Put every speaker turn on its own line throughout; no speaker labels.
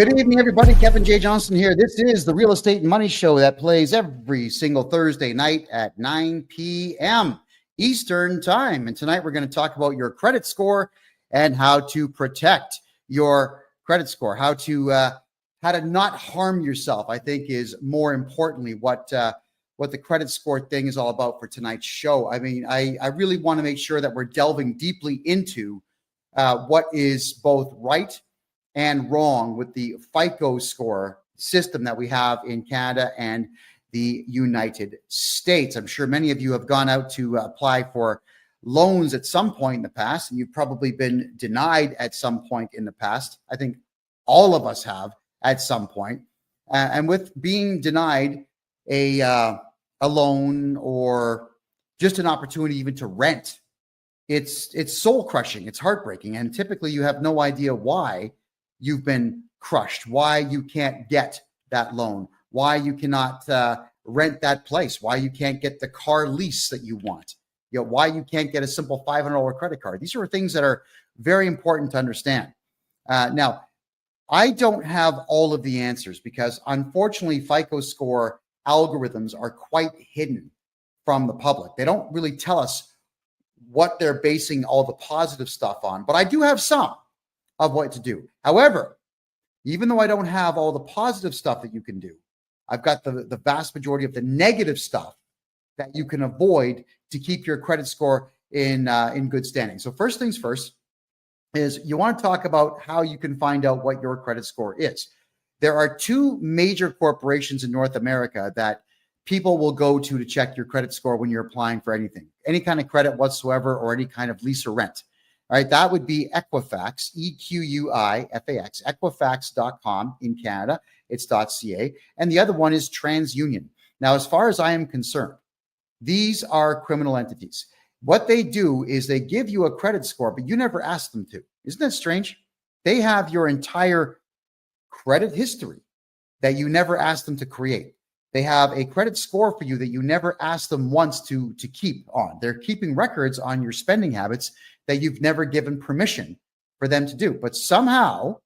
Good evening, everybody. Kevin J. Johnston here. This is the Real Estate and Money Show that plays every single Thursday night at 9 p.m. Eastern Time. And tonight we're going to talk about your credit score and how to protect your credit score, how to not harm yourself. I think is more importantly what the credit score thing is all about for tonight's show. I mean, I really want to make sure that we're delving deeply into what is both right and wrong with the FICO score system that we have in Canada and the United States. I'm sure many of you have gone out to apply for loans at some point in the past, and you've probably been denied at some point in the past. I think all of us have at some point. And with being denied a loan or just an opportunity even to rent, it's soul crushing. It's heartbreaking. And typically you have no idea why you've been crushed, why you can't get that loan, why you cannot rent that place, why you can't get the car lease that you want, why you can't get a simple $500 credit card. These are things that are very important to understand. Now, I don't have all of the answers because unfortunately, FICO score algorithms are quite hidden from the public. They don't really tell us what they're basing all the positive stuff on, but I do have some of what to do. However, even though I don't have all the positive stuff that you can do, I've got the vast majority of the negative stuff that you can avoid to keep your credit score in good standing. So first things first is you want to talk about how you can find out what your credit score is. There are two major corporations in North America that people will go to check your credit score when you're applying for anything, any kind of credit whatsoever, or any kind of lease or rent. All right, that would be Equifax, EQUIFAX, Equifax.com in Canada. It's .ca. And the other one is TransUnion. Now, as far as I am concerned, these are criminal entities. What they do is they give you a credit score, but you never ask them to. Isn't that strange? They have your entire credit history that you never asked them to create. They have a credit score for you that you never asked them once to keep on. They're keeping records on your spending habits that you've never given permission for them to do. But somehow,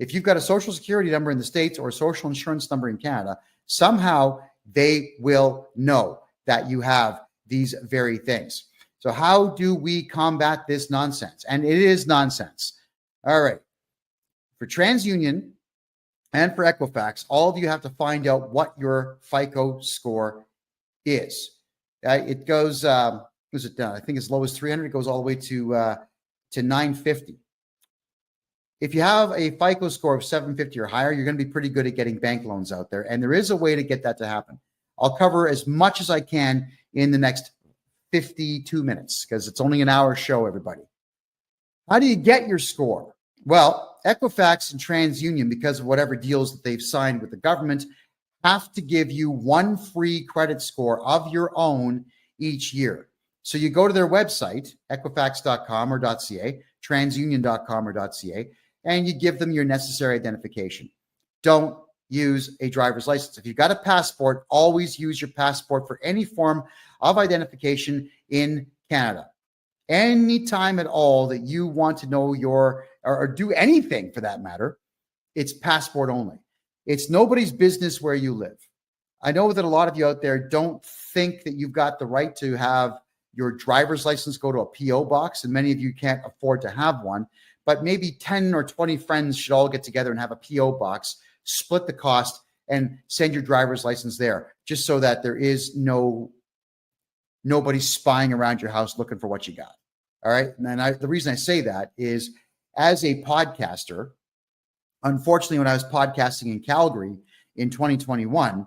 if you've got a social security number in the States or a social insurance number in Canada, somehow they will know that you have these very things. So how do we combat this nonsense? And it is nonsense. All right. For TransUnion and for Equifax, all of you have to find out what your FICO score is. It goes, I think as low as 300, it goes all the way to 950. If you have a FICO score of 750 or higher, you're going to be pretty good at getting bank loans out there. And there is a way to get that to happen. I'll cover as much as I can in the next 52 minutes because it's only an hour show, everybody. How do you get your score? Well, Equifax and TransUnion, because of whatever deals that they've signed with the government, have to give you one free credit score of your own each year. So you go to their website, equifax.com or .ca, transunion.com or .ca, and you give them your necessary identification. Don't use a driver's license. If you've got a passport, always use your passport for any form of identification in Canada. Anytime at all that you want to know or do anything for that matter, it's passport only. It's nobody's business where you live. I know that a lot of you out there don't think that you've got the right to have your driver's license go to a PO box, and many of you can't afford to have one, but maybe 10 or 20 friends should all get together and have a PO box, split the cost, and send your driver's license there, just so that there is nobody spying around your house looking for what you got. All right. And the reason I say that is as a podcaster, unfortunately, when I was podcasting in Calgary in 2021,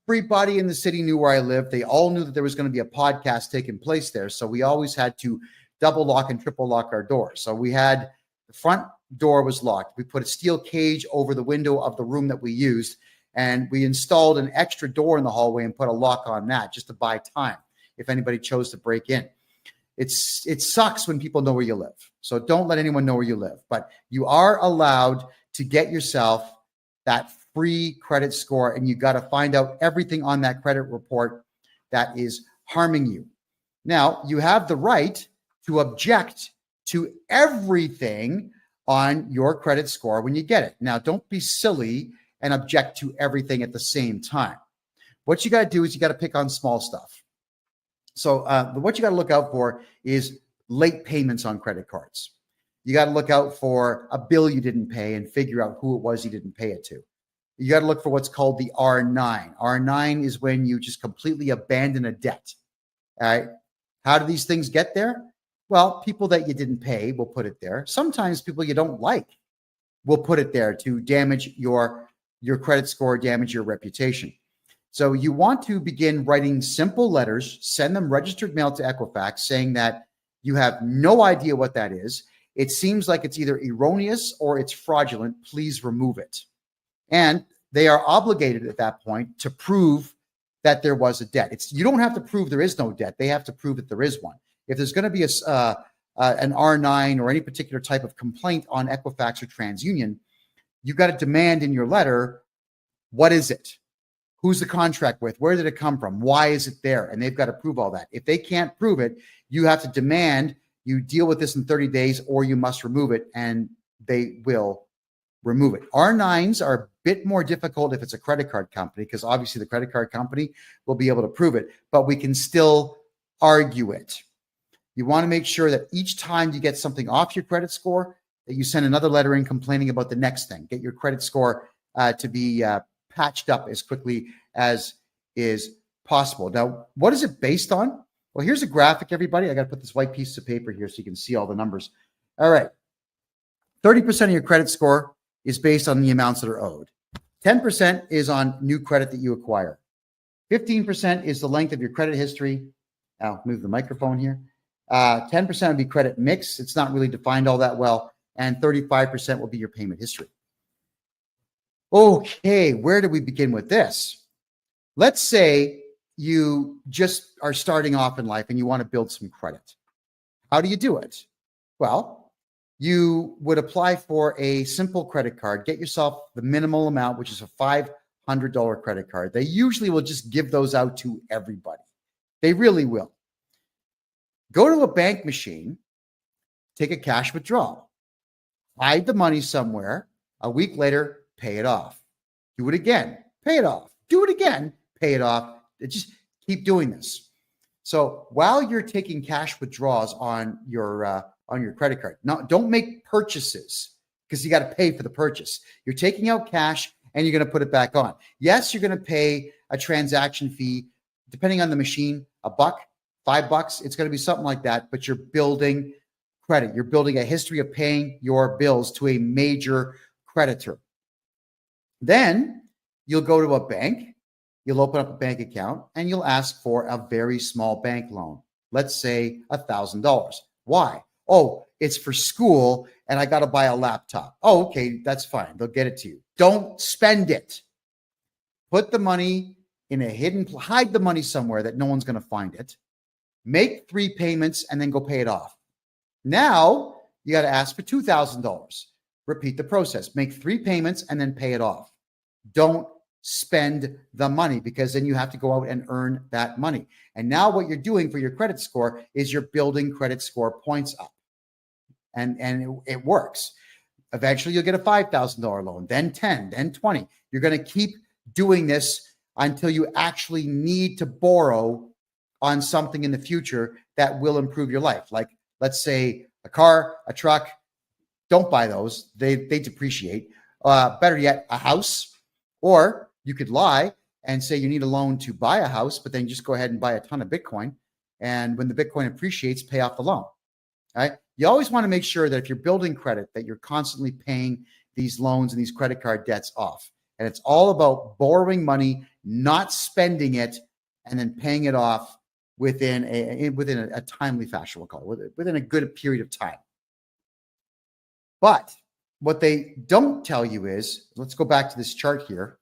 everybody in the city knew where I lived. They all knew that there was going to be a podcast taking place there. So we always had to double lock and triple lock our doors. So we had the front door was locked. We put a steel cage over the window of the room that we used, and we installed an extra door in the hallway and put a lock on that just to buy time if anybody chose to break in. It sucks when people know where you live. So don't let anyone know where you live. But you are allowed to get yourself that free credit score, and you got to find out everything on that credit report that is harming you. Now, you have the right to object to everything on your credit score when you get it. Now, don't be silly and object to everything at the same time. What you got to do is you got to pick on small stuff. So what you got to look out for is late payments on credit cards. You got to look out for a bill you didn't pay and figure out who it was you didn't pay it to. You got to look for what's called the R9. R9 is when you just completely abandon a debt. All right. How do these things get there? Well, people that you didn't pay will put it there. Sometimes people you don't like will put it there to damage your credit score, damage your reputation. So you want to begin writing simple letters, send them registered mail to Equifax saying that you have no idea what that is. It seems like it's either erroneous or it's fraudulent. Please remove it. And they are obligated at that point to prove that there was a debt. You don't have to prove there is no debt. They have to prove that there is one. If there's going to be an R9 or any particular type of complaint on Equifax or TransUnion, you've got to demand in your letter, what is it? Who's the contract with? Where did it come from? Why is it there? And they've got to prove all that. If they can't prove it, you have to demand you deal with this in 30 days or you must remove it, and they will remove it. R9s are a bit more difficult if it's a credit card company, because obviously the credit card company will be able to prove it, but we can still argue it. You want to make sure that each time you get something off your credit score, that you send another letter in complaining about the next thing. Get your credit score to be patched up as quickly as is possible. Now, what is it based on? Well, here's a graphic, everybody. I got to put this white piece of paper here so you can see all the numbers. All right. 30% of your credit score is based on the amounts that are owed. 10% is on new credit that you acquire. 15% is the length of your credit history. I'll move the microphone here. 10% would be credit mix. It's not really defined all that well. And 35% will be your payment history. Okay, where do we begin with this? Let's say you just are starting off in life and you want to build some credit. How do you do it? Well, you would apply for a simple credit card, get yourself the minimal amount, which is a $500 credit card. They usually will just give those out to everybody. They really will. Go to a bank machine, take a cash withdrawal, hide the money somewhere. A week later, pay it off. Do it again, pay it off. Do it again, pay it off. Just keep doing this. So while you're taking cash withdrawals on your credit card, now don't make purchases because you got to pay for the purchase. You're taking out cash and you're going to put it back on. Yes, you're going to pay a transaction fee, depending on the machine, $1, $5. It's going to be something like that, but you're building credit. You're building a history of paying your bills to a major creditor. Then you'll go to a bank, you'll open up a bank account, and you'll ask for a very small bank loan. Let's say $1,000. Why? Oh, it's for school and I got to buy a laptop. Oh, okay, that's fine. They'll get it to you. Don't spend it. Put the money in a hidden, hide the money somewhere that no one's going to find it. Make 3 payments and then go pay it off. Now you got to ask for $2,000. Repeat the process. Make 3 payments and then pay it off. Don't spend the money, because then you have to go out and earn that money. And now what you're doing for your credit score is you're building credit score points up. And it works. Eventually you'll get a $5,000 loan, then 10, then 20. You're going to keep doing this until you actually need to borrow on something in the future that will improve your life. Like, let's say a car, a truck. Don't buy those. They depreciate. Better yet, a house. Or you could lie and say you need a loan to buy a house, but then just go ahead and buy a ton of Bitcoin. And when the Bitcoin appreciates, pay off the loan. All right. You always want to make sure that if you're building credit, that you're constantly paying these loans and these credit card debts off. And it's all about borrowing money, not spending it, and then paying it off within a timely fashion, we'll call it, within a good period of time. But what they don't tell you is, let's go back to this chart here,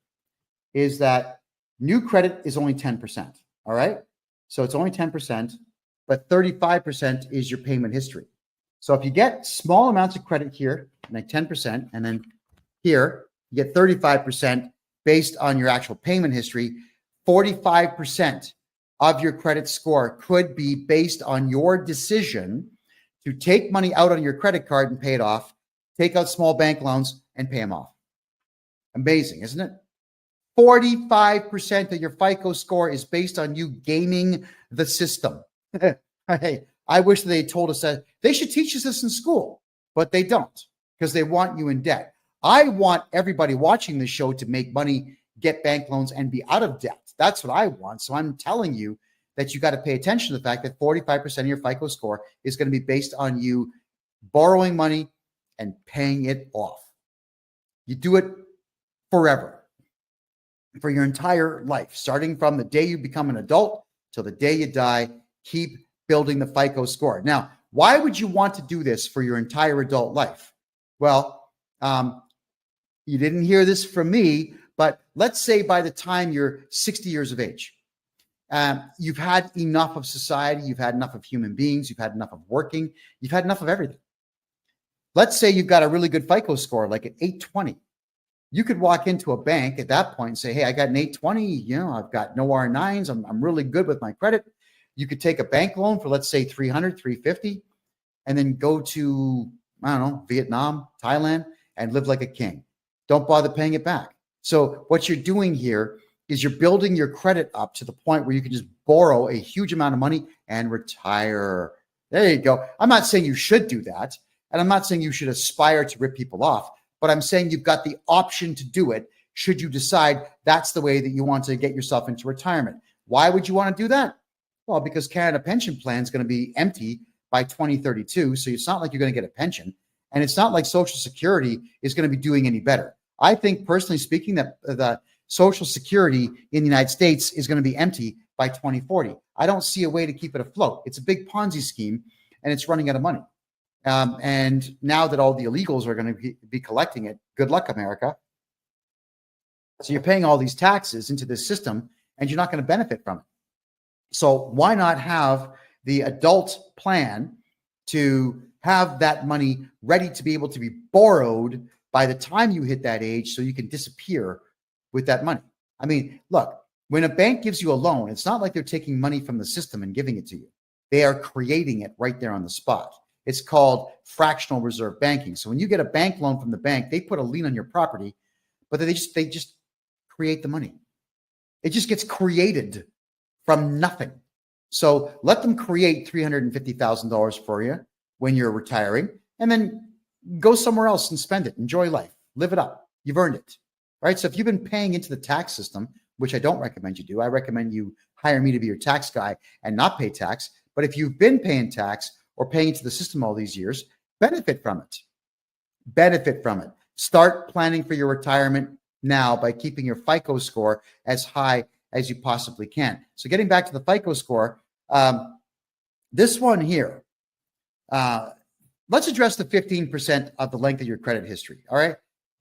is that new credit is only 10%. All right. So it's only 10%, but 35% is your payment history. So if you get small amounts of credit here, like 10%, and then here, you get 35% based on your actual payment history, 45% of your credit score could be based on your decision to take money out on your credit card and pay it off, take out small bank loans, and pay them off. Amazing, isn't it? 45% of your FICO score is based on you gaming the system. Hey, I wish they told us that. They should teach us this in school, but they don't, because they want you in debt. I want everybody watching this show to make money, get bank loans, and be out of debt. That's what I want. So I'm telling you that you got to pay attention to the fact that 45% of your FICO score is going to be based on you borrowing money and paying it off. You do it forever, for your entire life, starting from the day you become an adult till the day you die. Keep building the FICO score. Now, why would you want to do this for your entire adult life? Well, you didn't hear this from me, but let's say by the time you're 60 years of age, you've had enough of society, you've had enough of human beings, you've had enough of working, you've had enough of everything. Let's say you've got a really good FICO score, like an 820. You could walk into a bank at that point and say, hey, I got an 820, I've got no R9s, I'm really good with my credit. You could take a bank loan for, let's say, 300, 350, and then go to, I don't know, Vietnam, Thailand, and live like a king. Don't bother paying it back. So what you're doing here is you're building your credit up to the point where you can just borrow a huge amount of money and retire. There you go. I'm not saying you should do that, and I'm not saying you should aspire to rip people off, but I'm saying you've got the option to do it should you decide that's the way that you want to get yourself into retirement. Why would you want to do that? Well, because Canada Pension Plan is going to be empty by 2032, so it's not like you're going to get a pension, and it's not like Social Security is going to be doing any better. I think, personally speaking, that the Social Security in the United States is going to be empty by 2040. I don't see a way to keep it afloat. It's a big Ponzi scheme, and it's running out of money. And now that all the illegals are going to be collecting it, good luck, America. So you're paying all these taxes into this system, and you're not going to benefit from it. So why not have the adult plan to have that money ready to be able to be borrowed by the time you hit that age, so you can disappear with that money? I mean, look, when a bank gives you a loan, it's not like they're taking money from the system and giving it to you. They are creating it right there on the spot. It's called fractional reserve banking. So when you get a bank loan from the bank, they put a lien on your property, but they just create the money. It just gets created from nothing. So let them create $350,000 for you when you're retiring, and then go somewhere else and spend it. Enjoy life. Live it up. You've earned it. Right? So if you've been paying into the tax system, which I don't recommend you do, I recommend you hire me to be your tax guy and not pay tax. But if you've been paying tax or paying into the system all these years, benefit from it. Benefit from it. Start planning for your retirement now by keeping your FICO score as high as you possibly can. So getting back to the FICO score, this one here, let's address the 15% of the length of your credit history. All right.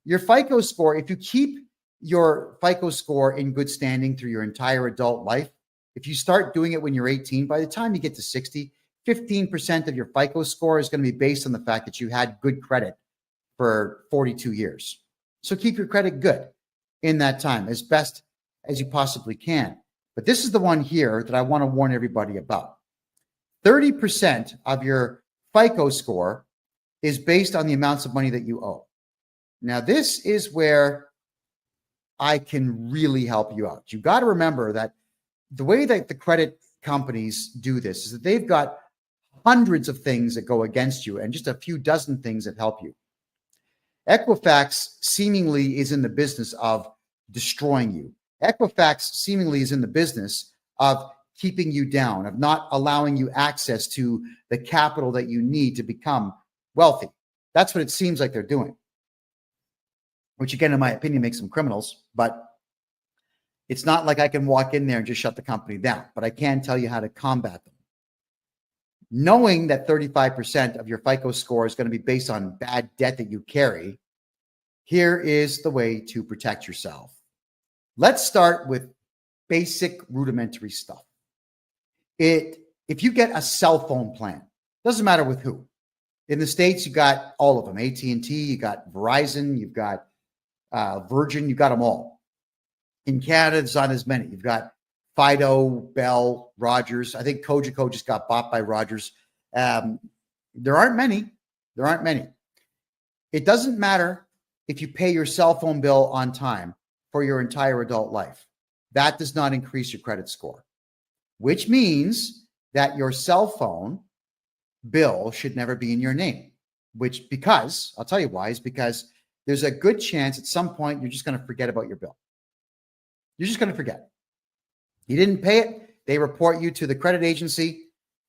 Your FICO score, if you keep your FICO score in good standing through your entire adult life, if you start doing it when you're 18, by the time you get to 60, 15% of your FICO score is going to be based on the fact that you had good credit for 42 years. So keep your credit good in that time as best as you possibly can. But this is the one here that I want to warn everybody about. 30% of your FICO score is based on the amounts of money that you owe. Now, this is where I can really help you out. You got to remember that the way that the credit companies do this is that they've got hundreds of things that go against you and just a few dozen things that help you. Equifax seemingly is in the business of destroying you. Equifax seemingly is in the business of keeping you down, of not allowing you access to the capital that you need to become wealthy. That's what it seems like they're doing, which again, in my opinion, makes them criminals. But it's not like I can walk in there and just shut the company down, but I can tell you how to combat them. Knowing that 35% of your FICO score is going to be based on bad debt that you carry, here is the way to protect yourself. Let's start with basic rudimentary stuff. If you get a cell phone plan, doesn't matter with who. In the States, you got all of them. AT&T, you got Verizon, you've got Virgin, you got them all. In Canada, there's not as many. You've got Fido, Bell, Rogers. I think Cogeco just got bought by Rogers. There aren't many. It doesn't matter if you pay your cell phone bill on time for your entire adult life. That does not increase your credit score, which means that your cell phone bill should never be in your name, because I'll tell you why, is because there's a good chance at some point you're just going to forget about your bill. You're just going to forget. You didn't pay it. They report you to the credit agency,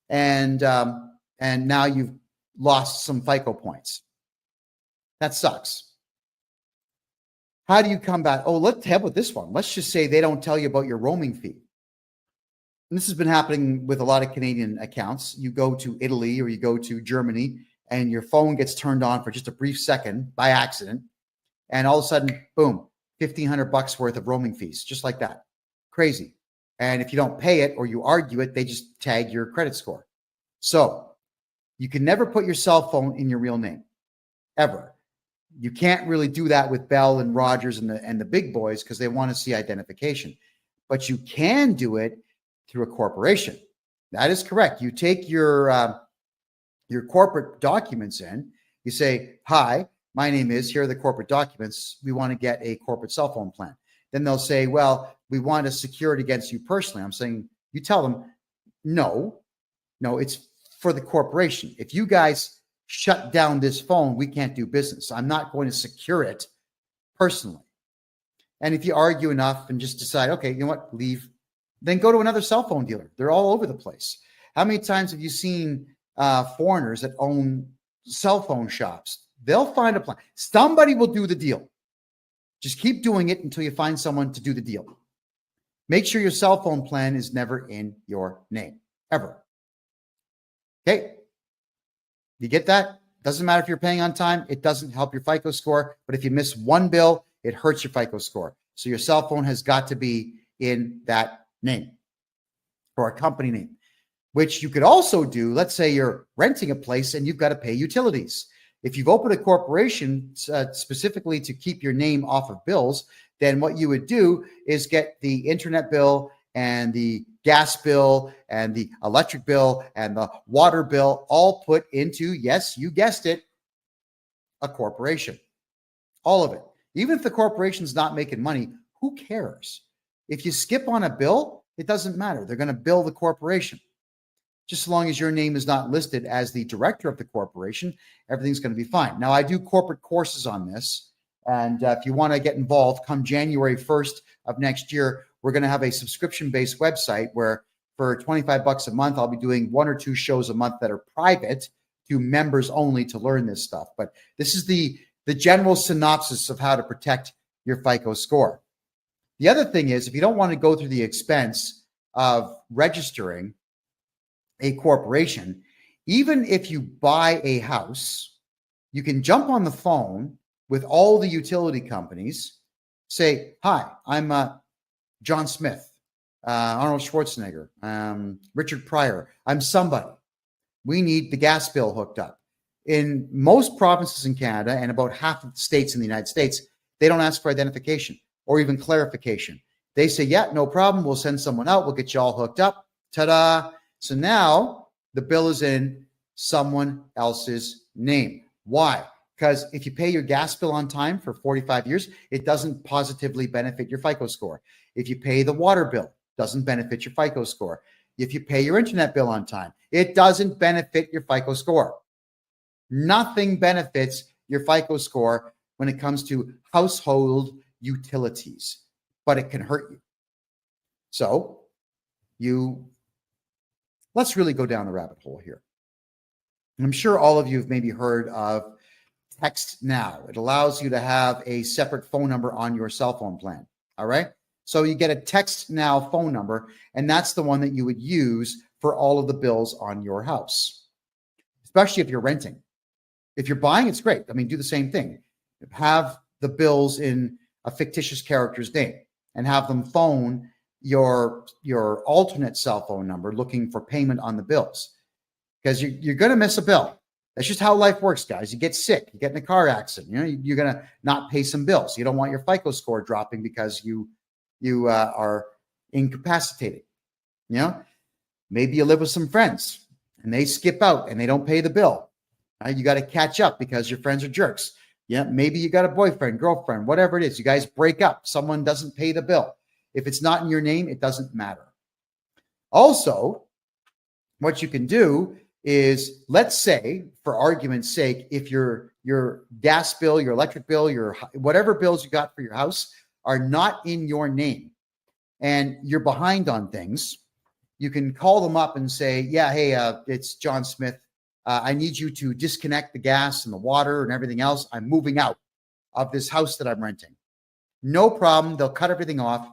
and now you've lost some FICO points. That sucks. How do you come back? Oh, let's have with this one. Let's just say they don't tell you about your roaming fee. And this has been happening with a lot of Canadian accounts. You go to Italy or you go to Germany and your phone gets turned on for just a brief second by accident. And all of a sudden, boom, $1,500 worth of roaming fees, just like that. Crazy. And if you don't pay it or you argue it, they just tag your credit score. So you can never put your cell phone in your real name, ever. You can't really do that with Bell and Rogers and the big boys because they want to see identification. But you can do it through a corporation. That is correct. You take your corporate documents in. You say, "Hi, my name is, here are the corporate documents. We want to get a corporate cell phone plan." Then they'll say, "Well, we want to secure it against you personally." I'm saying, you tell them, no, it's for the corporation. If you guys shut down this phone, we can't do business. I'm not going to secure it personally. And if you argue enough and just decide, okay, you know what, leave, then go to another cell phone dealer. They're all over the place. How many times have you seen foreigners that own cell phone shops? They'll find a plan. Somebody will do the deal. Just keep doing it until you find someone to do the deal. Make sure your cell phone plan is never in your name, ever. Okay? You get that? Doesn't matter if you're paying on time. It doesn't help your FICO score. But if you miss one bill, it hurts your FICO score. So your cell phone has got to be in that name or a company name, which you could also do. Let's say you're renting a place and you've got to pay utilities. If you've opened a corporation specifically to keep your name off of bills, then what you would do is get the internet bill and the gas bill and the electric bill and the water bill all put into, yes, you guessed it, a corporation. All of it. Even if the corporation's not making money, who cares? If you skip on a bill, it doesn't matter. They're going to bill the corporation. Just as long as your name is not listed as the director of the corporation, everything's going to be fine. Now, I do corporate courses on this. And if you want to get involved, come January 1st of next year, we're going to have a subscription-based website where for $25 a month, I'll be doing 1 or 2 shows a month that are private to members only to learn this stuff. But this is the general synopsis of how to protect your FICO score. The other thing is, if you don't want to go through the expense of registering a corporation, even if you buy a house, you can jump on the phone with all the utility companies, say, "Hi, I'm John Smith, Arnold Schwarzenegger, Richard Pryor. I'm somebody. We need the gas bill hooked up." In most provinces in Canada and about half of the states in the United States, they don't ask for identification or even clarification. They say, "Yeah, no problem. We'll send someone out. We'll get you all hooked up." Ta-da. So now the bill is in someone else's name. Why? Because if you pay your gas bill on time for 45 years, it doesn't positively benefit your FICO score. If you pay the water bill, it doesn't benefit your FICO score. If you pay your internet bill on time, it doesn't benefit your FICO score. Nothing benefits your FICO score when it comes to household utilities, but it can hurt you. So let's really go down the rabbit hole here. I'm sure all of you have maybe heard of Text Now. It allows you to have a separate phone number on your cell phone plan. All right. So you get a Text Now phone number, and that's the one that you would use for all of the bills on your house, especially if you're renting. If you're buying, it's great. I mean, do the same thing. Have the bills in a fictitious character's name and have them phone your alternate cell phone number looking for payment on the bills, because you're going to miss a bill. That's just how life works, guys. You get sick, you get in a car accident, you're going to not pay some bills. You don't want your FICO score dropping because you are incapacitated. Maybe you live with some friends and they skip out and they don't pay the bill. You got to catch up because your friends are jerks. Yeah, maybe you got a boyfriend, girlfriend, whatever it is. You guys break up. Someone doesn't pay the bill. If it's not in your name, it doesn't matter. Also, what you can do is, let's say, for argument's sake, if your gas bill, your electric bill, your whatever bills you got for your house are not in your name and you're behind on things, you can call them up and say, yeah, hey, it's John Smith. I need you to disconnect the gas and the water and everything else. I'm moving out of this house that I'm renting. No problem. They'll cut everything off.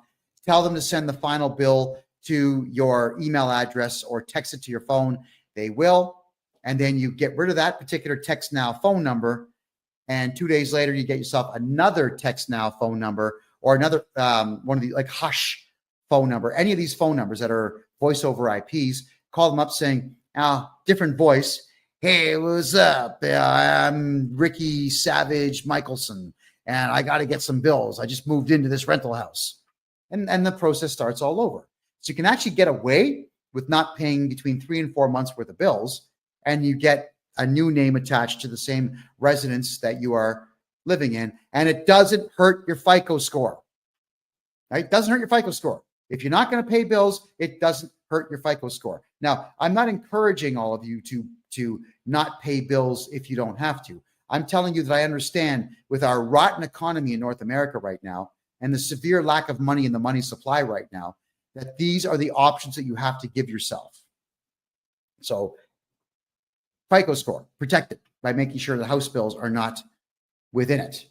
Tell them to send the final bill to your email address or text it to your phone. They will. And then you get rid of that particular Text Now phone number. And 2 days later, you get yourself another Text Now phone number or another one of the like Hush phone number. Any of these phone numbers that are voice over IPs, call them up saying, different voice. Hey, what's up? I'm Ricky Savage Michelson, and I got to get some bills. I just moved into this rental house. And the process starts all over. So you can actually get away with not paying between 3 and 4 months worth of bills, and you get a new name attached to the same residence that you are living in, and it doesn't hurt your FICO score. Right? It doesn't hurt your FICO score. If you're not going to pay bills, it doesn't hurt your FICO score. Now, I'm not encouraging all of you to not pay bills if you don't have to. I'm telling you that I understand with our rotten economy in North America right now and the severe lack of money in the money supply right now, that these are the options that you have to give yourself. So FICO score, protect it by making sure the house bills are not within it.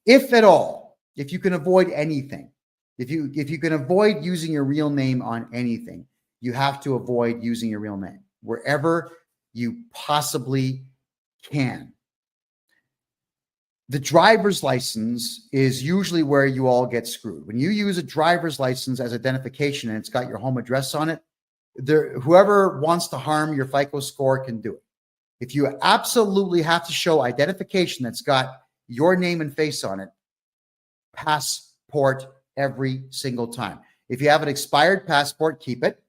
If at all, if you can avoid anything, if you can avoid using your real name on anything, you have to avoid using your real name wherever you possibly can. The driver's license is usually where you all get screwed. When you use a driver's license as identification and it's got your home address on it, whoever wants to harm your FICO score can do it. If you absolutely have to show identification that's got your name and face on it, passport every single time. If you have an expired passport, keep it,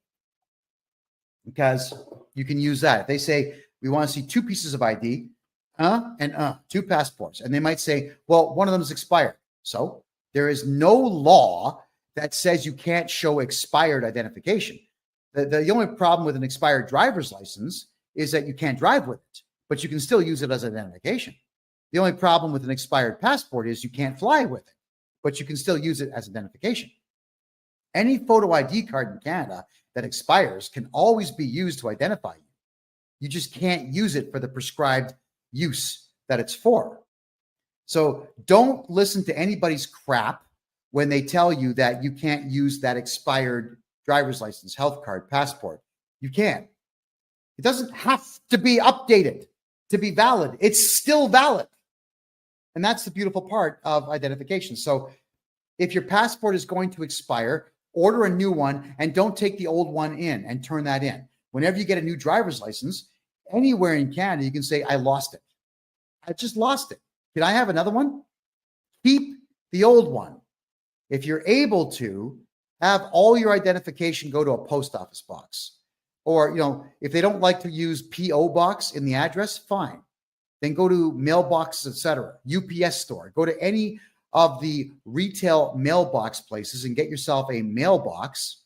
because you can use that. If they say, we want to see 2 pieces of ID, 2 passports, and they might say, well, one of them is expired. So there is no law that says you can't show expired identification. The only problem with an expired driver's license is that you can't drive with it, but you can still use it as identification. The only problem with an expired passport is you can't fly with it, but you can still use it as identification. Any photo ID card in Canada that expires can always be used to identify you. You just can't use it for the prescribed use that it's for. So don't listen to anybody's crap when they tell you that you can't use that expired driver's license, health card, passport. You can. It doesn't have to be updated to be valid. It's still valid. And that's the beautiful part of identification. So if your passport is going to expire, order a new one and don't take the old one in and turn that in. Whenever you get a new driver's license, anywhere in Canada, you can say, I lost it. I just lost it. Can I have another one? Keep the old one. If you're able to, have all your identification go to a post office box. Or, if they don't like to use P.O. box in the address, fine. Then go to mailboxes, etc. UPS store. Go to any of the retail mailbox places and get yourself a mailbox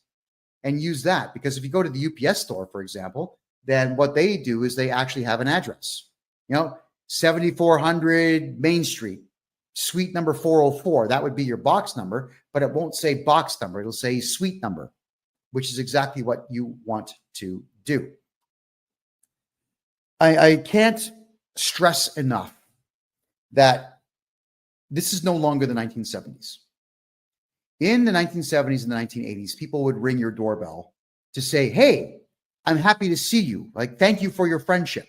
and use that. Because if you go to the UPS store, for example, then what they do is they actually have an address. 7400 Main Street, suite number 404. That would be your box number, but it won't say box number. It'll say suite number, which is exactly what you want to do. I can't stress enough that this is no longer the 1970s. In the 1970s and the 1980s, people would ring your doorbell to say, hey, I'm happy to see you. Like, thank you for your friendship.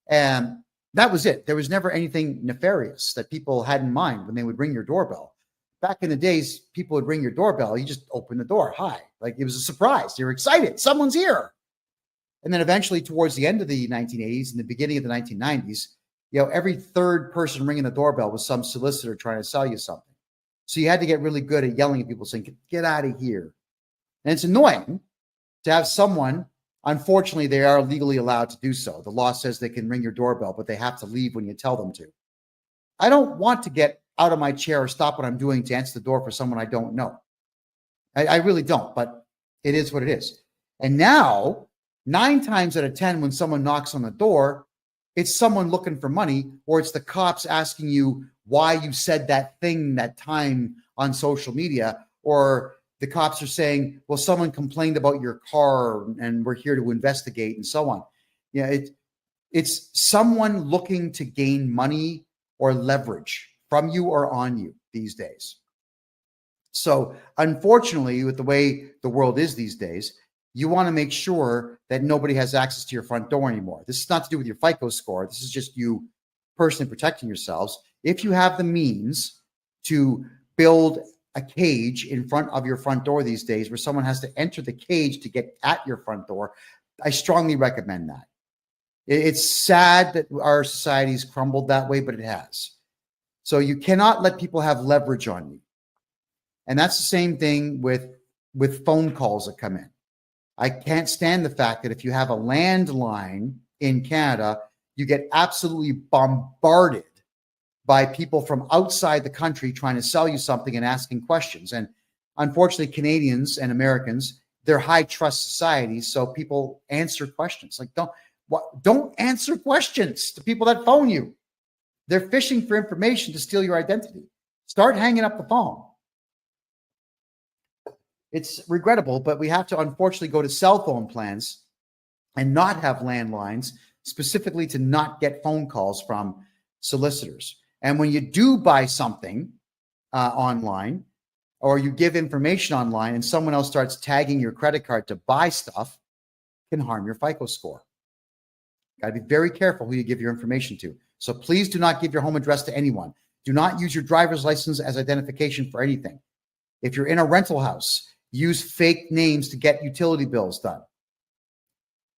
And that was it. There was never anything nefarious that people had in mind when they would ring your doorbell. Back in the days, people would ring your doorbell. You just open the door. Hi. Like, it was a surprise. You're excited. Someone's here. And then eventually towards the end of the 1980s and the beginning of the 1990s, every third person ringing the doorbell was some solicitor trying to sell you something. So you had to get really good at yelling at people saying, get out of here. And it's annoying to have someone, unfortunately, they are legally allowed to do so. The law says they can ring your doorbell, but they have to leave when you tell them to. I don't want to get out of my chair or stop what I'm doing to answer the door for someone I don't know. I really don't, but it is what it is. And now, 9 times out of 10, when someone knocks on the door, it's someone looking for money, or it's the cops asking you why you said that thing that time on social media, or the cops are saying, well, someone complained about your car and we're here to investigate, and so on. Yeah, it's someone looking to gain money or leverage from you or on you these days. So unfortunately, with the way the world is these days, you want to make sure that nobody has access to your front door anymore. This is not to do with your FICO score. This is just you personally protecting yourselves. If you have the means to build a cage in front of your front door these days where someone has to enter the cage to get at your front door, I strongly recommend that. It's sad that our society's crumbled that way, but it has. So you cannot let people have leverage on you. And that's the same thing with phone calls that come in. I can't stand the fact that if you have a landline in Canada, you get absolutely bombarded by people from outside the country trying to sell you something and asking questions. And unfortunately, Canadians and Americans, they're high trust societies, so people answer questions. Like, don't answer questions to people that phone you. They're fishing for information to steal your identity. Start hanging up the phone. It's regrettable, but we have to unfortunately go to cell phone plans and not have landlines, specifically to not get phone calls from solicitors. And when you do buy something online, or you give information online and someone else starts tagging your credit card to buy stuff, it can harm your FICO score. Got to be very careful who you give your information to. So please do not give your home address to anyone. Do not use your driver's license as identification for anything. If you're in a rental house, use fake names to get utility bills done.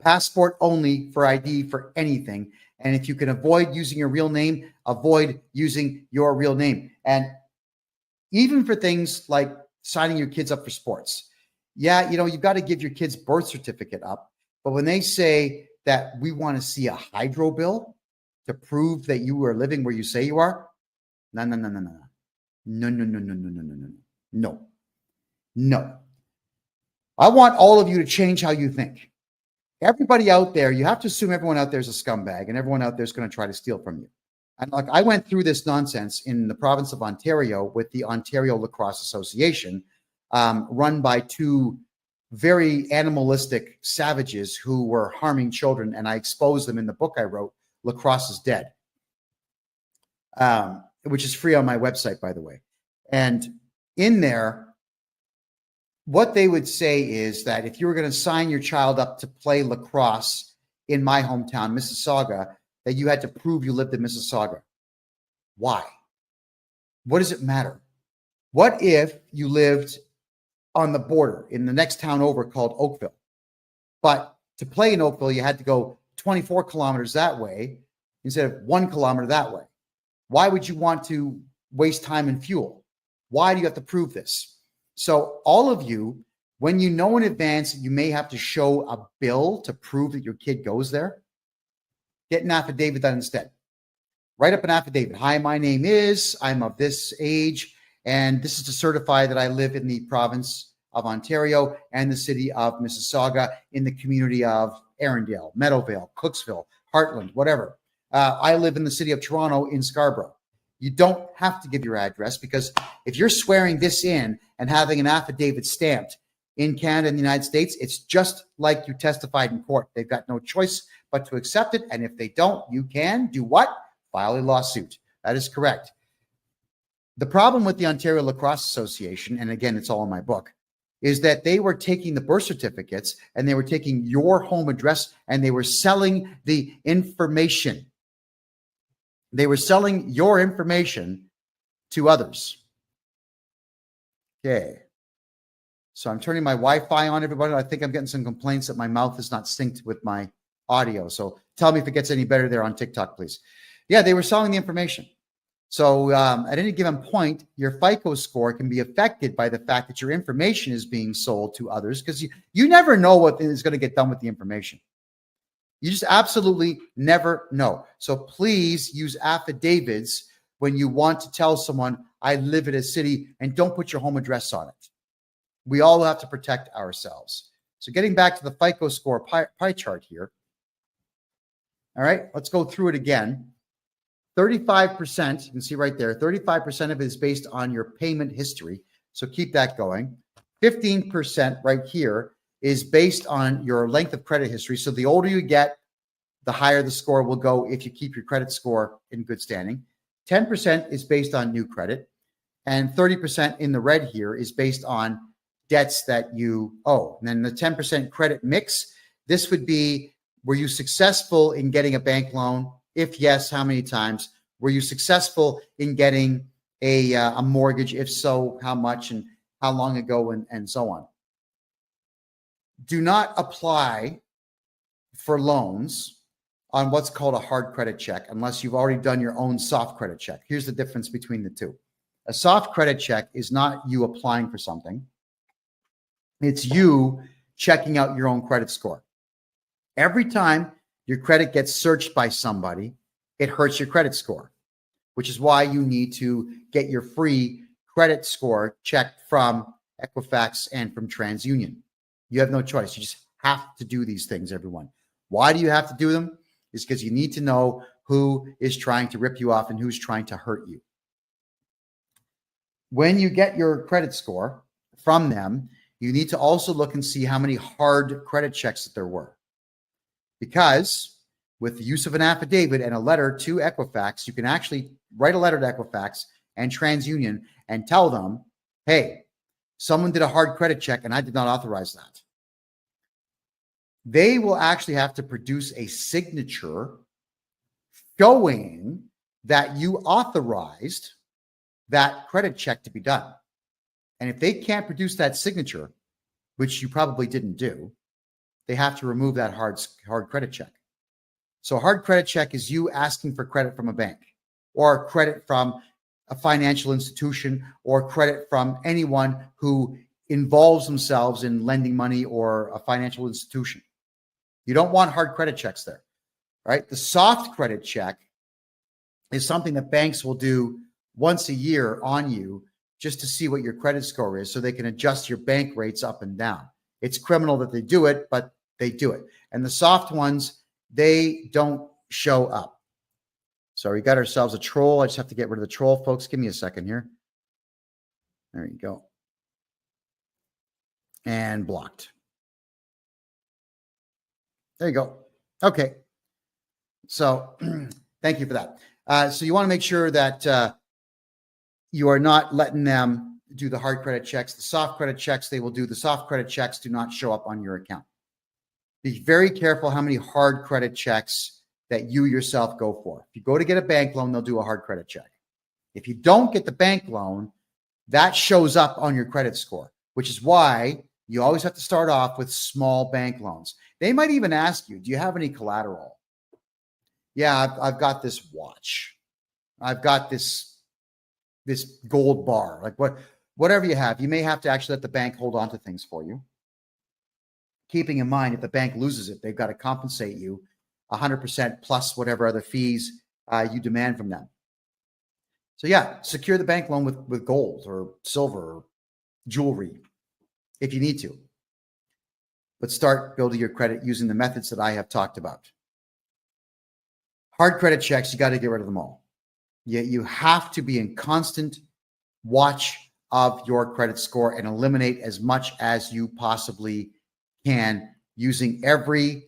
Passport only for ID for anything. And if you can avoid using your real name, avoid using your real name. And even for things like signing your kids up for sports. Yeah, you've got to give your kid's birth certificate up. But when they say that we want to see a hydro bill to prove that you are living where you say you are, no. I want all of you to change how you think. Everybody out there, you have to assume everyone out there is a scumbag and everyone out there is going to try to steal from you. And like, I went through this nonsense in the province of Ontario with the Ontario Lacrosse Association, run by 2 very animalistic savages who were harming children. And I exposed them in the book I wrote, Lacrosse is Dead, which is free on my website, by the way. And in there, what they would say is that if you were going to sign your child up to play lacrosse in my hometown, Mississauga, that you had to prove you lived in Mississauga. Why? What does it matter? What if you lived on the border in the next town over called Oakville? But to play in Oakville, you had to go 24 kilometers that way instead of 1 kilometer that way. Why would you want to waste time and fuel? Why do you have to prove this? So all of you, when you know in advance that you may have to show a bill to prove that your kid goes there, get an affidavit done instead. Write up an affidavit. Hi, my name is, I'm of this age, and this is to certify that I live in the province of Ontario and the city of Mississauga in the community of Arundel, Meadowvale, Cooksville, Heartland, whatever. I live in the city of Toronto in Scarborough. You don't have to give your address, because if you're swearing this in and having an affidavit stamped in Canada and the United States, it's just like you testified in court. They've got no choice but to accept it. And if they don't, you can do what? File a lawsuit. That is correct. The problem with the Ontario Lacrosse Association, and again, it's all in my book, is that they were taking the birth certificates and they were taking your home address and they were selling the information. They were selling your information to others. Okay. So I'm turning my Wi-Fi on, everybody. I think I'm getting some complaints that my mouth is not synced with my audio. So tell me if it gets any better there on TikTok, please. Yeah, they were selling the information. So at any given point, your FICO score can be affected by the fact that your information is being sold to others, because you never know what is going to get done with the information. You just absolutely never know. So please use affidavits when you want to tell someone, I live in a city, and don't put your home address on it. We all have to protect ourselves. So getting back to the FICO score pie chart here. All right, let's go through it again. 35%, you can see right there, 35% of it is based on your payment history. So keep that going. 15% right here is based on your length of credit history. So the older you get, the higher the score will go if you keep your credit score in good standing. 10% is based on new credit. And 30% in the red here is based on debts that you owe. And then the 10% credit mix, this would be, were you successful in getting a bank loan? If yes, how many times? Were you successful in getting a mortgage? If so, how much and how long ago, and so on. Do not apply for loans on what's called a hard credit check unless you've already done your own soft credit check. Here's the difference between the two. A soft credit check is not you applying for something. It's you checking out your own credit score. Every time your credit gets searched by somebody, it hurts your credit score, which is why you need to get your free credit score checked from Equifax and from TransUnion. You have no choice. You just have to do these things, everyone. Why do you have to do them? It's because you need to know who is trying to rip you off and who's trying to hurt you. When you get your credit score from them, you need to also look and see how many hard credit checks that there were. Because with the use of an affidavit and a letter to Equifax, you can actually write a letter to Equifax and TransUnion and tell them, hey, someone did a hard credit check and I did not authorize that. They will actually have to produce a signature showing that you authorized that credit check to be done. And if they can't produce that signature, which you probably didn't do, they have to remove that hard credit check. So a hard credit check is you asking for credit from a bank or credit from a financial institution or credit from anyone who involves themselves in lending money or a financial institution. You don't want hard credit checks there, right? The soft credit check is something that banks will do once a year on you just to see what your credit score is so they can adjust your bank rates up and down. It's criminal that they do it, but they do it. And the soft ones, they don't show up. So we got ourselves a troll. I just have to get rid of the troll, folks. Give me a second here. There you go. And blocked. There you go. Okay. So thank you for that. So you want to make sure that you are not letting them do the hard credit checks. The soft credit checks, they will do. The soft credit checks do not show up on your account. Be very careful how many hard credit checks that you yourself go for. If you go to get a bank loan, they'll do a hard credit check. If you don't get the bank loan, that shows up on your credit score, which is why you always have to start off with small bank loans. They might even ask you, do you have any collateral? Yeah, I've got this watch. I've got this gold bar, like whatever you have. You may have to actually let the bank hold on to things for you. Keeping in mind, if the bank loses it, they've got to compensate you 100% plus whatever other fees you demand from them. So yeah, secure the bank loan with gold or silver or jewelry if you need to. But start building your credit using the methods that I have talked about. Hard credit checks, you got to get rid of them all. You have to be in constant watch of your credit score and eliminate as much as you possibly can using everything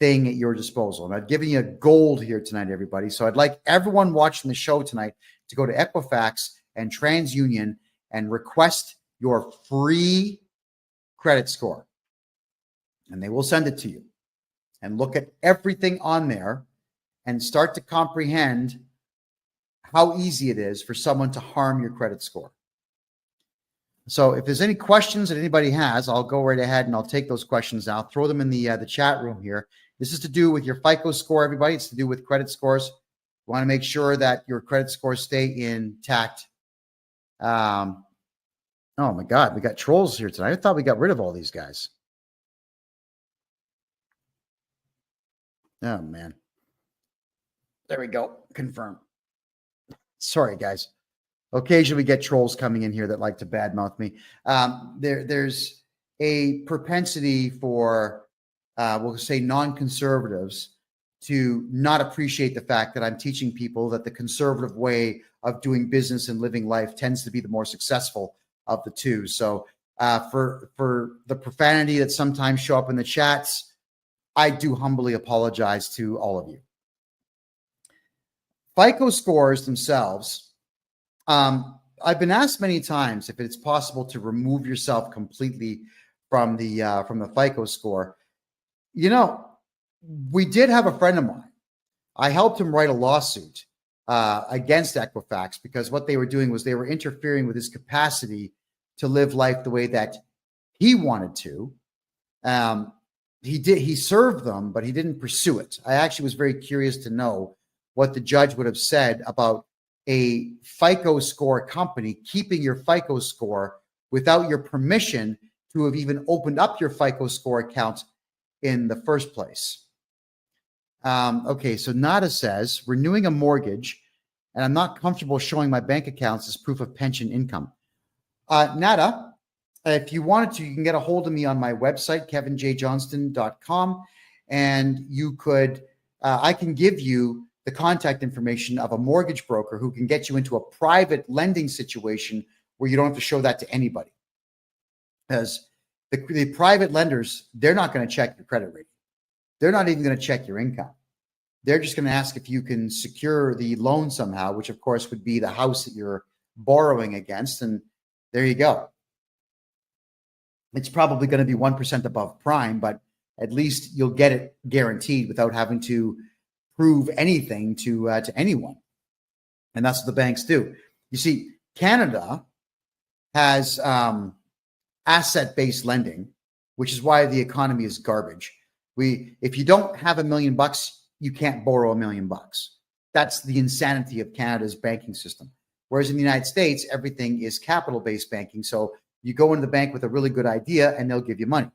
at your disposal. And I've given you a gold here tonight, everybody. So I'd like everyone watching the show tonight to go to Equifax and TransUnion and request your free credit score. And they will send it to you. And look at everything on there and start to comprehend how easy it is for someone to harm your credit score. So if there's any questions that anybody has, I'll go right ahead and I'll take those questions now. Throw them in the chat room here. This is to do with your FICO score, everybody. It's to do with credit scores. You want to make sure that your credit scores stay intact. Oh my God, we got trolls here tonight. I thought we got rid of all these guys. Oh man. There we go. Confirm. Sorry, guys. Occasionally we get trolls coming in here that like to badmouth me. There's a propensity for, we'll say, non-conservatives to not appreciate the fact that I'm teaching people that the conservative way of doing business and living life tends to be the more successful of the two. So for the profanity that sometimes show up in the chats, I do humbly apologize to all of you. FICO scores themselves, I've been asked many times if it's possible to remove yourself completely from the FICO score. You know, we did have a friend of mine. I helped him write a lawsuit against Equifax because what they were doing was they were interfering with his capacity to live life the way that he wanted to. He served them, but he didn't pursue it. I actually was very curious to know what the judge would have said about a FICO score company keeping your FICO score without your permission to have even opened up your FICO score account in the first place. Okay, so Nada says, renewing a mortgage, and I'm not comfortable showing my bank accounts as proof of pension income. Nada, if you wanted to, you can get a hold of me on my website, kevinjjohnston.com, and you could, I can give you the contact information of a mortgage broker who can get you into a private lending situation where you don't have to show that to anybody. Because the private lenders, they're not going to check your credit rating. They're not even going to check your income. They're just going to ask if you can secure the loan somehow, which of course would be the house that you're borrowing against. And there you go. It's probably going to be 1% above prime, but at least you'll get it guaranteed without having to prove anything to anyone. And that's what the banks do. You see, Canada has asset-based lending, which is why the economy is garbage. If you don't have $1 million, you can't borrow $1 million. That's the insanity of Canada's banking system. Whereas in the United States, everything is capital-based banking. So you go into the bank with a really good idea and they'll give you money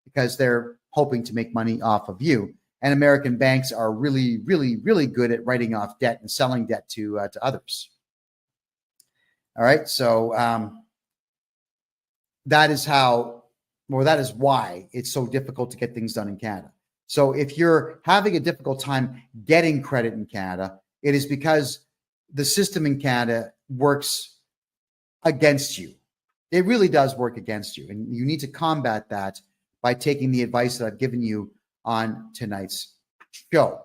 because they're hoping to make money off of you. And American banks are really, really, really good at writing off debt and selling debt to others. All right. So that is why it's so difficult to get things done in Canada. So if you're having a difficult time getting credit in Canada, it is because the system in Canada works against you. It really does work against you. And you need to combat that by taking the advice that I've given you on tonight's show.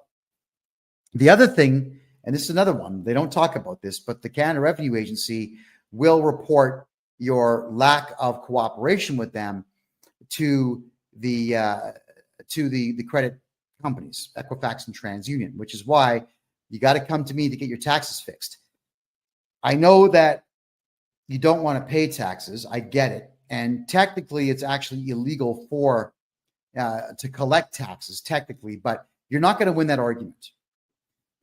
The other thing, and this is another one, they don't talk about this, but the Canada Revenue Agency will report your lack of cooperation with them to the credit companies, Equifax and TransUnion, which is why you got to come to me to get your taxes fixed. I know that you don't want to pay taxes. I get it. And technically, it's actually illegal to collect taxes, technically, but you're not going to win that argument.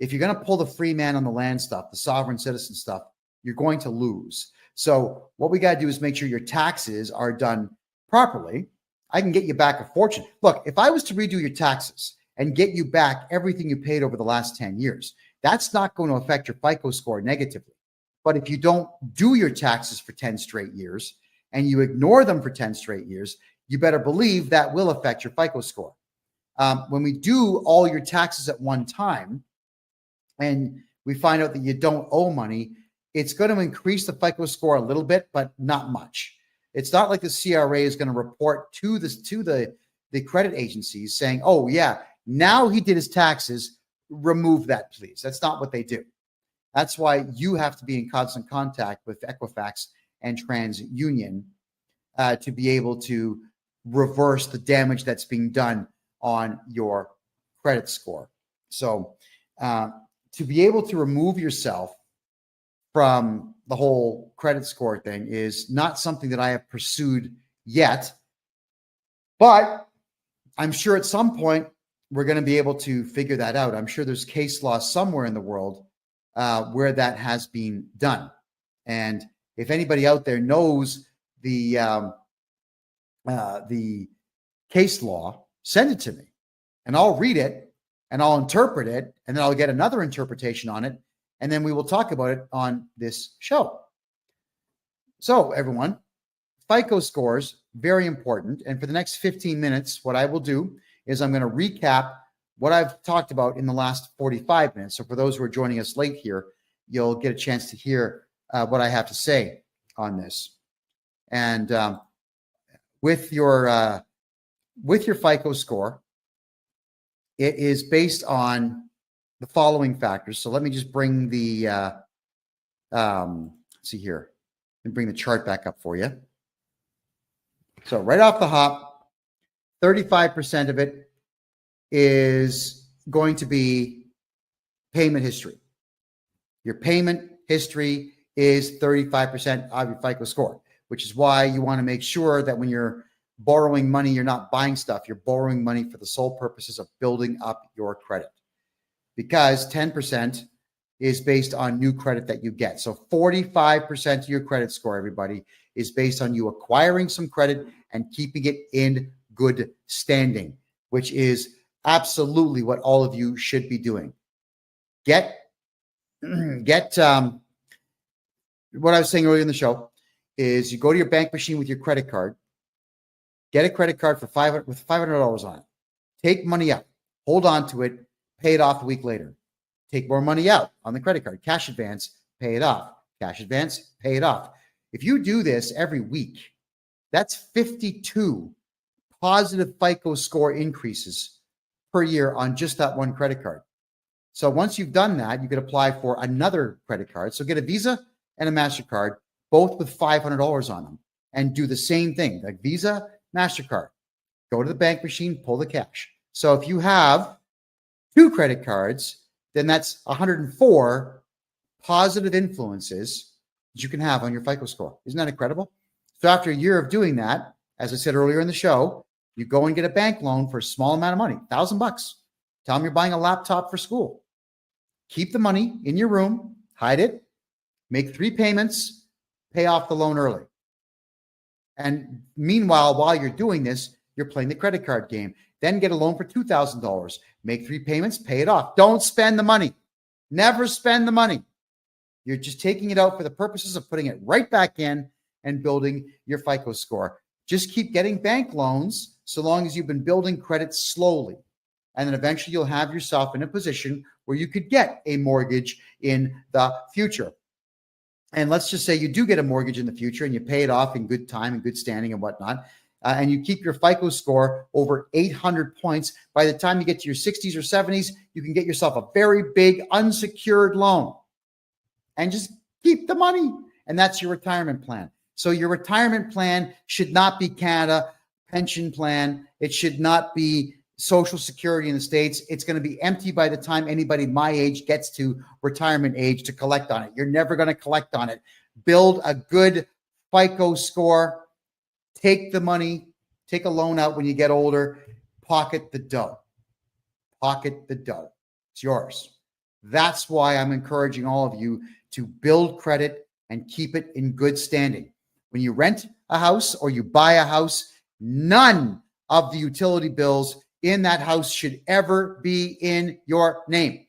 If you're going to pull the free man on the land stuff, the sovereign citizen stuff, you're going to lose. So what we got to do is make sure your taxes are done properly. I can get you back a fortune. Look, if I was to redo your taxes and get you back everything you paid over the last 10 years, that's not going to affect your FICO score negatively. But if you don't do your taxes for 10 straight years and you ignore them for 10 straight years, you better believe that will affect your FICO score. When we do all your taxes at one time and we find out that you don't owe money, it's going to increase the FICO score a little bit, but not much. It's not like the CRA is going to report to the credit agencies saying, oh, yeah, now he did his taxes, remove that, please. That's not what they do. That's why you have to be in constant contact with Equifax and TransUnion to be able to reverse the damage that's being done on your credit score. So to be able to remove yourself from the whole credit score thing is not something that I have pursued yet, but I'm sure at some point we're going to be able to figure that out. I'm sure there's case law somewhere in the world where that has been done. And if anybody out there knows the case law, send it to me and I'll read it and I'll interpret it and then I'll get another interpretation on it and then we will talk about it on this show. So everyone, FICO scores, very important. And for the next 15 minutes, what I will do is I'm going to recap what I've talked about in the last 45 minutes. So for those who are joining us late here, you'll get a chance to hear what I have to say on this. And with your FICO score, it is based on the following factors. So let me just bring the let's see here, and bring the chart back up for you. So right off the hop, 35% of it is going to be payment history. Your payment history is 35% of your FICO score, which is why you want to make sure that when you're borrowing money, you're not buying stuff. You're borrowing money for the sole purposes of building up your credit, because 10% is based on new credit that you get. So 45% of your credit score, everybody, is based on you acquiring some credit and keeping it in good standing, which is absolutely what all of you should be doing. Get what I was saying earlier in the show is you go to your bank machine with your credit card, get a credit card for $500 on it, take money out, hold on to it, pay it off a week later. Take more money out on the credit card, cash advance, pay it off, cash advance, pay it off. If you do this every week, that's 52 positive FICO score increases per year on just that one credit card. So once you've done that, you could apply for another credit card. So get a Visa and a MasterCard, both with $500 on them, and do the same thing, like Visa, MasterCard. Go to the bank machine, pull the cash. So if you have 2 credit cards, then that's 104 positive influences that you can have on your FICO score. Isn't that incredible? So after a year of doing that, as I said earlier in the show, you go and get a bank loan for a small amount of money, $1,000. Tell them you're buying a laptop for school. Keep the money in your room, hide it, make 3 payments, pay off the loan early. And meanwhile, while you're doing this, you're playing the credit card game. Then get a loan for $2,000. Make 3 payments, pay it off. Don't spend the money. Never spend the money. You're just taking it out for the purposes of putting it right back in and building your FICO score. Just keep getting bank loans so long as you've been building credit slowly. And then eventually you'll have yourself in a position where you could get a mortgage in the future. And let's just say you do get a mortgage in the future and you pay it off in good time and good standing and whatnot. And you keep your FICO score over 800 points. By the time you get to your 60s or 70s, you can get yourself a very big unsecured loan and just keep the money. And that's your retirement plan. So your retirement plan should not be Canada pension plan. It should not be Social Security in the States. It's going to be empty by the time anybody my age gets to retirement age to collect on it. You're never going to collect on it. Build a good FICO score. Take the money, take a loan out when you get older, pocket the dough. Pocket the dough. It's yours. That's why I'm encouraging all of you to build credit and keep it in good standing. When you rent a house or you buy a house, none of the utility bills in that house should ever be in your name.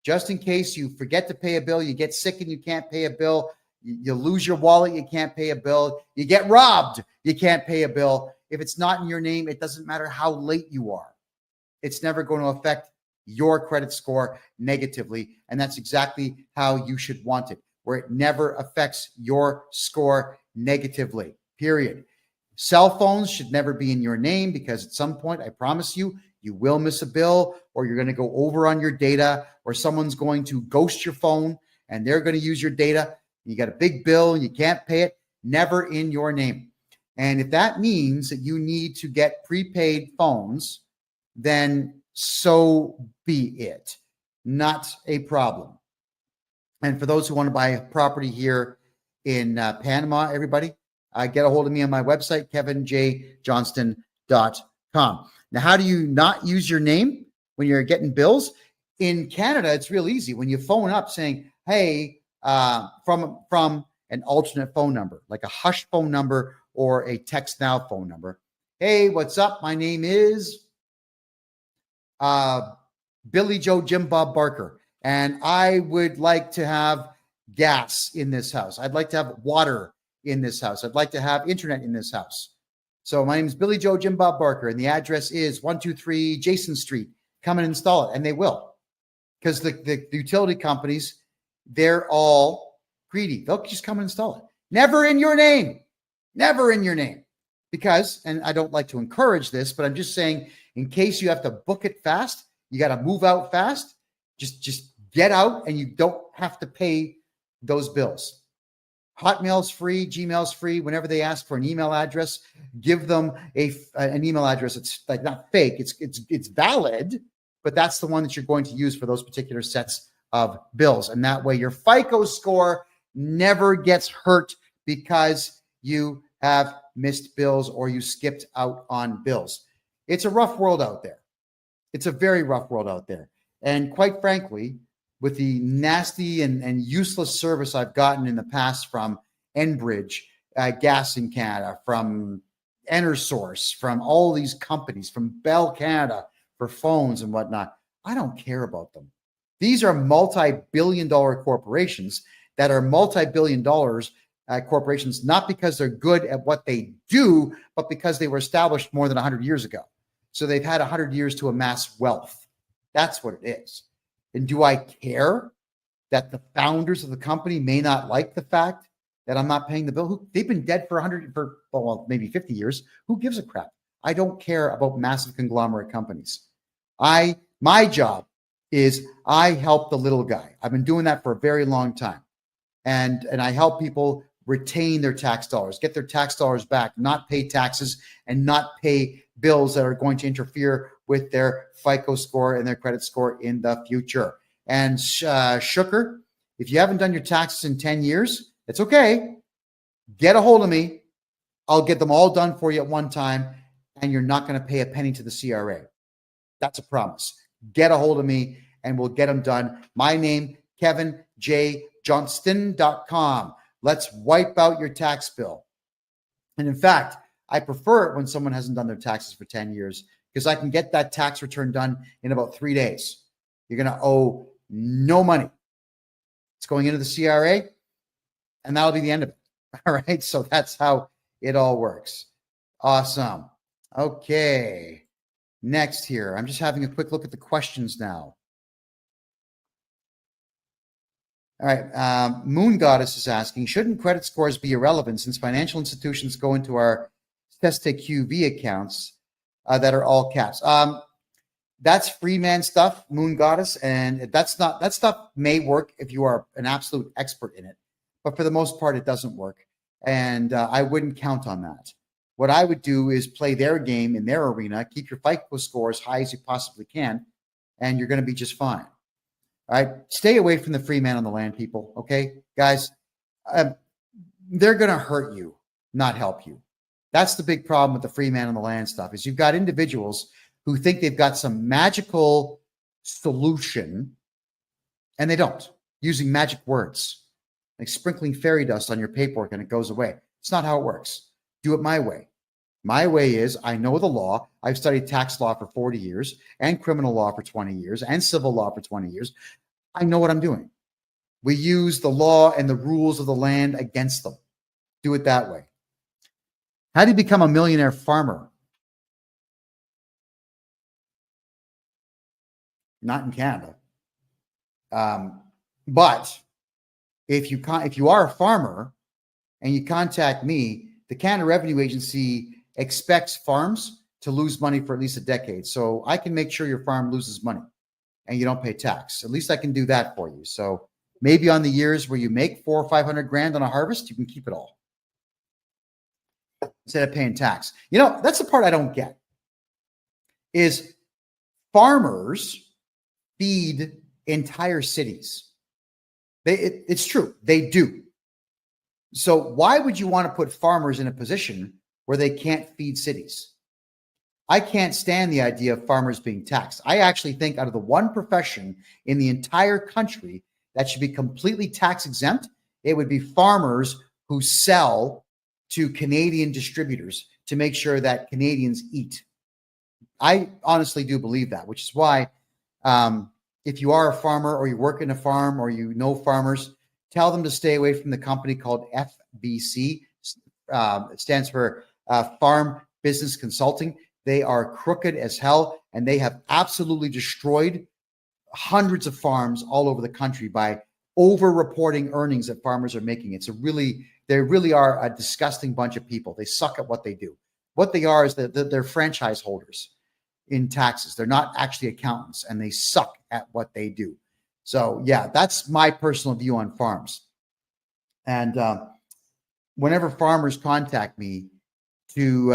Just in case you forget to pay a bill, you get sick and you can't pay a bill, you lose your wallet, you can't pay a bill, you get robbed, you can't pay a bill. If it's not in your name, it doesn't matter how late you are. It's never going to affect your credit score negatively. And that's exactly how you should want it, where it never affects your score negatively, period. Cell phones should never be in your name because at some point, I promise you, you will miss a bill or you're going to go over on your data or someone's going to ghost your phone and they're going to use your data. You got a big bill and you can't pay it, never in your name. And if that means that you need to get prepaid phones, then so be it. Not a problem. And for those who want to buy a property here in Panama, everybody, get a hold of me on my website, kevinjjohnston.com. Now, how do you not use your name when you're getting bills? In Canada, it's real easy. When you phone up saying, hey, from an alternate phone number, like a hush phone number or a text now phone number. Hey, what's up? My name is Billy Joe Jim Bob Barker. and I would like to have gas in this house. I'd like to have water in this house. I'd like to have internet in this house. So my name is Billy Joe Jim Bob Barker, and the address is 123 Jason Street. Come and install it, and they will, because the utility companies, they're all greedy. They'll just come and install it. Never in your name. Never in your name. Because, and I don't like to encourage this, but I'm just saying, in case you have to book it fast, you got to move out fast, just get out, and you don't have to pay those bills. Hotmail's free, Gmail's free. Whenever they ask for an email address, give them an email address. It's like not fake. It's valid, but that's the one that you're going to use for those particular sets of bills. And that way your FICO score never gets hurt because you have missed bills or you skipped out on bills. It's a rough world out there. It's a very rough world out there. And quite frankly, with the nasty and useless service I've gotten in the past from Enbridge, Gas in Canada, from EnerSource, from all these companies, from Bell Canada for phones and whatnot, I don't care about them. These are multi-billion-dollar corporations that are multi-billion dollars corporations, not because they're good at what they do, but because they were established more than 100 years ago. So they've had 100 years to amass wealth. That's what it is. And do I care that the founders of the company may not like the fact that I'm not paying the bill? They've been dead for maybe 50 years. Who gives a crap? I don't care about massive conglomerate companies. My job is I help the little guy. I've been doing that for a very long time. And I help people retain their tax dollars, get their tax dollars back, not pay taxes and not pay bills that are going to interfere with their FICO score and their credit score in the future. And Shooker, if you haven't done your taxes in 10 years, it's okay. Get a hold of me. I'll get them all done for you at one time, and you're not going to pay a penny to the CRA. That's a promise. Get a hold of me, and we'll get them done. My name, KevinJJohnston.com. Let's wipe out your tax bill. And in fact, I prefer it when someone hasn't done their taxes for 10 years because I can get that tax return done in about 3 days. You're going to owe no money. It's going into the CRA, and that'll be the end of it. All right. So that's how it all works. Awesome. Okay. Next here, I'm just having a quick look at the questions now. All right. Moon Goddess is asking, shouldn't credit scores be irrelevant since financial institutions go into our QV accounts that are all caps? That's free man stuff, Moon Goddess, and that stuff may work if you are an absolute expert in it, but for the most part, it doesn't work, and I wouldn't count on that. What I would do is play their game in their arena, keep your FICO score as high as you possibly can, and you're going to be just fine. All right, stay away from the free man on the land, people. Okay, guys, they're going to hurt you, not help you. That's the big problem with the free man on the land stuff is you've got individuals who think they've got some magical solution, and they don't, using magic words, like sprinkling fairy dust on your paperwork and it goes away. It's not how it works. Do it my way. My way is I know the law. I've studied tax law for 40 years and criminal law for 20 years and civil law for 20 years. I know what I'm doing. We use the law and the rules of the land against them. Do it that way. How do you become a millionaire farmer? Not in Canada. But if you are a farmer and you contact me, the Canada Revenue Agency expects farms to lose money for at least a decade. So I can make sure your farm loses money and you don't pay tax. At least I can do that for you. So maybe on the years where you make $400,000 or $500,000 on a harvest, you can keep it all instead of paying tax. You know, that's the part I don't get is farmers feed entire cities. It's true. They do. So why would you want to put farmers in a position where they can't feed cities? I can't stand the idea of farmers being taxed. I actually think out of the one profession in the entire country that should be completely tax exempt, it would be farmers who sell to Canadian distributors to make sure that Canadians eat. I honestly do believe that, which is why if you are a farmer or you work in a farm or you know farmers, tell them to stay away from the company called FBC. It stands for Farm Business Consulting. They are crooked as hell, and they have absolutely destroyed hundreds of farms all over the country by over-reporting earnings that farmers are making. They really are a disgusting bunch of people. They suck at what they do. What they are is that they're franchise holders in taxes. They're not actually accountants, and they suck at what they do. So yeah, that's my personal view on farms. And whenever farmers contact me to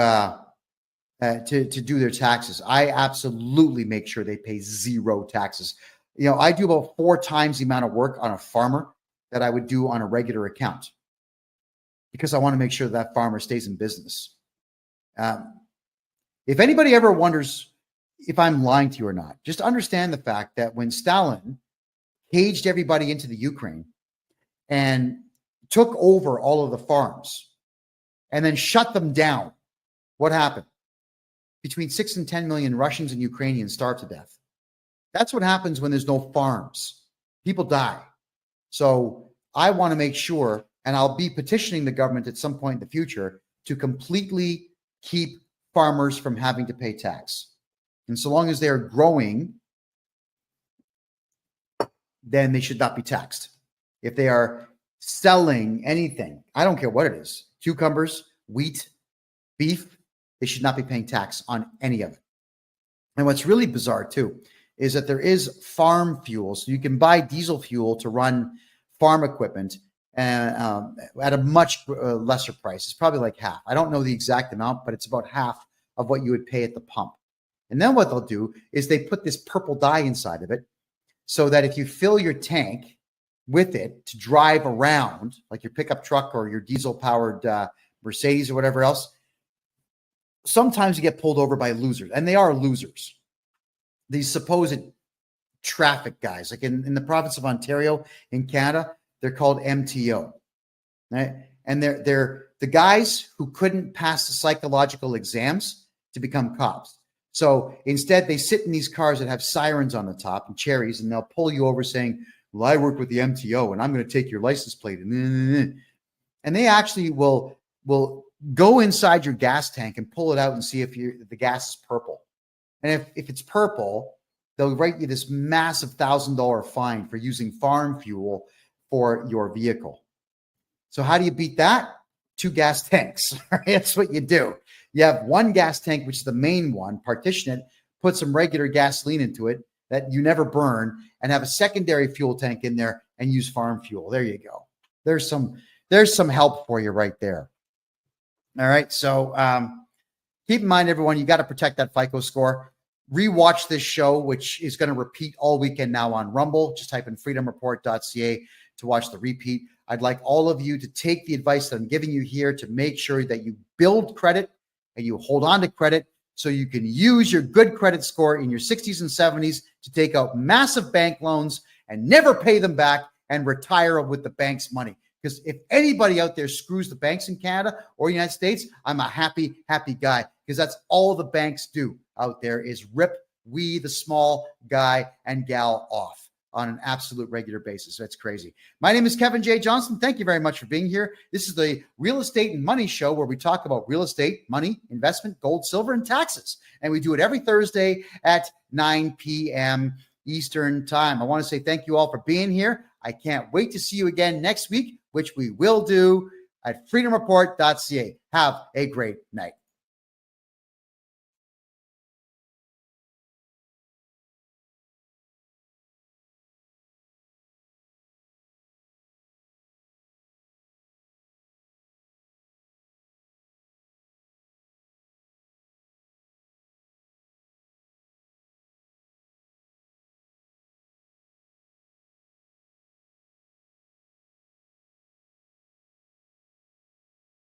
do their taxes, I absolutely make sure they pay zero taxes. I do about 4 times the amount of work on a farmer that I would do on a regular account, because I want to make sure that farmer stays in business. If anybody ever wonders if I'm lying to you or not, just understand the fact that when Stalin caged everybody into the Ukraine and took over all of the farms and then shut them down, what happened? Between 6 and 10 million Russians and Ukrainians starved to death. That's what happens when there's no farms. People die. So I want to make sure, and I'll be petitioning the government at some point in the future to completely keep farmers from having to pay tax. And so long as they're growing, then they should not be taxed. If they are selling anything, I don't care what it is, cucumbers, wheat, beef, they should not be paying tax on any of it. And what's really bizarre too is that there is farm fuel. So you can buy diesel fuel to run farm equipment at a much lesser price. It's probably like half. I don't know the exact amount, but it's about half of what you would pay at the pump. And then what they'll do is they put this purple dye inside of it so that if you fill your tank with it to drive around, like your pickup truck or your diesel-powered Mercedes or whatever else, sometimes you get pulled over by losers, and they are losers. These supposed traffic guys, like in the province of Ontario in Canada, they're called MTO, right? And they're the guys who couldn't pass the psychological exams to become cops. So instead, they sit in these cars that have sirens on the top and cherries, and they'll pull you over saying, well, I work with the MTO, and I'm going to take your license plate. And they actually will go inside your gas tank and pull it out and see if the gas is purple. And if it's purple, they'll write you this massive $1,000 fine for using farm fuel for your vehicle. So how do you beat that? 2 gas tanks. That's what you do. You have 1 gas tank, which is the main one, partition it, put some regular gasoline into it that you never burn, and have a secondary fuel tank in there and use farm fuel. There you go. There's some help for you right there. All right. So keep in mind, everyone, you got to protect that FICO score. Rewatch this show, which is going to repeat all weekend now on Rumble. Just type in freedomreport.ca to watch the repeat. I'd like all of you to take the advice that I'm giving you here to make sure that you build credit and you hold on to credit so you can use your good credit score in your 60s and 70s to take out massive bank loans and never pay them back and retire with the bank's money. Because if anybody out there screws the banks in Canada or the United States, I'm a happy guy, because that's all the banks do out there is rip we, the small guy and gal, off on an absolute regular basis. That's crazy. My name is Kevin J. Johnston. Thank you very much for being here. This is the Real Estate and Money Show, where we talk about real estate, money, investment, gold, silver, and taxes. And we do it every Thursday at 9 p.m. Eastern Time. I want to say thank you all for being here. I can't wait to see you again next week, which we will do at freedomreport.ca. Have a great night.